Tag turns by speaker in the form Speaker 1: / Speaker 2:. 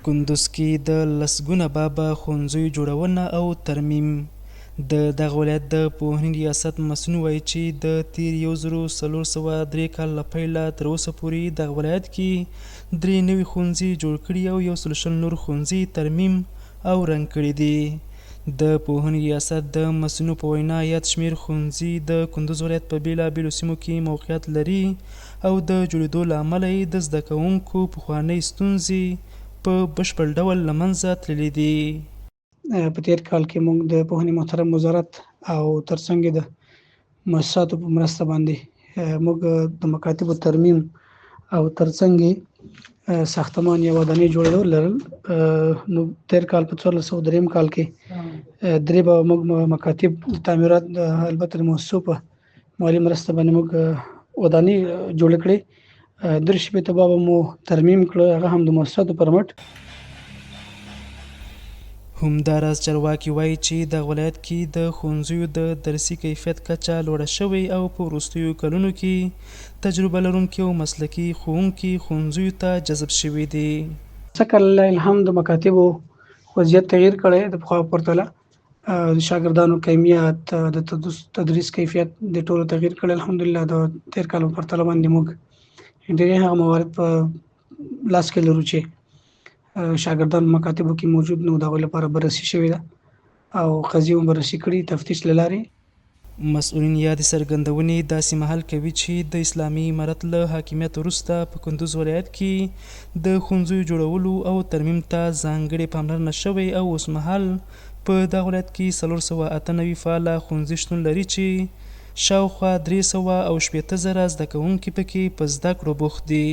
Speaker 1: کندوز کې د لسګونه بابه ښوونځیو جوړونه او ترمیم. د دغه ولایت د پوهنې ریاست مسؤل وایي چې د تیر 1403 کال له پیله تر اوسه پورې دغه ولایت کې 3 نوي ښوونځي جوړ کړي او 120 نور ښوونځي ترمیم او رنګ کړي دي. د پوهنې ریاست د مسؤلینو په وینا یاد شمېر ښوونځي د کندوز ولایت په بېلابېلو سیمو کې موقعیت لري او د جوړېدو له امله یې د زده کوونکو پخوانۍ ستونزې په بشپړ ډول له منځه تللي دي.
Speaker 2: په تیر کال کې موږ د پوهنې محترم وزارت او ترڅنګ د مؤسساتو په مرسته باندې موږ د مکاتبو ترمیم او ترڅنګ ساختمان یا ودانۍ جوړول لرل. نو تیر کال په 1403 کال کې درې به موږ مکاتب تعمیرات البته د مؤسسو په مالي مرسته باندې موږ ودانۍ جوړ کړې. درې شپېته به مو ترمیم کړه، هغه هم د مؤسساتو پر مټ.
Speaker 1: همداراز چارواکي وایي چې د ولایت کې د ښوونځیو د درسي کیفیت کچه لوړه شوې او په وروستیو کلونو کې تجربه لرونکي او مسلکي ښوونکي ښوونځیو ته جذب شوي دي.
Speaker 2: څکه لله الحمد د مکاتبو وضعیت تغییر کړی د پخوا په پرتله. د شاګردانو کمیت، د تدریس کیفیت د ټولو تغییر کړی. الحمدلله د تیر کال په پرتله باندې موږ ډېر هغه موارد په لاس کې لرو چې شاګردان مکاتبو کې موجود نو د هغوی لپاره بررسي شوې ده او قضیې هم بررسي کړي تفتیش له لارې.
Speaker 1: مسؤلین یادې څرګندونې داسې مهال کوي چې د اسلامي امارت له حاکمیت وروسته په کندوز ولایت کې د ښوونځیو جوړولو او ترمیم ته ځانګړې پاملرنه شوې او اوس مهال په دغه ولایت کې 498 فعاله ښوونځي شتون لري چې شاوخوا 360 زره زده کوونکي پکې په زده کړو بوخت دي.